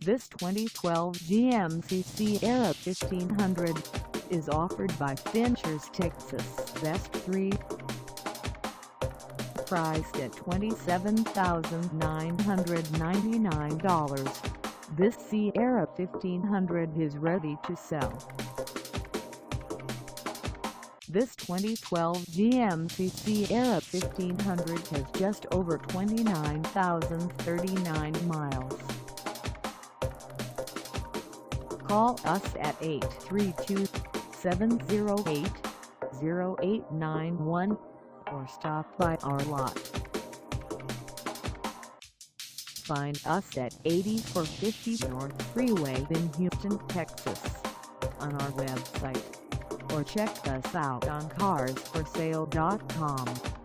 This 2012 GMC Sierra 1500 is offered by Finchers Texas Best 3. Priced at $27,999, this Sierra 1500 is ready to sell. This 2012 GMC Sierra 1500 has just over 29,039 miles. Call us at 832-708-0891 or stop by our lot. Find us at 8450 North Freeway in Houston, Texas, on our website, or check us out on carsforsale.com.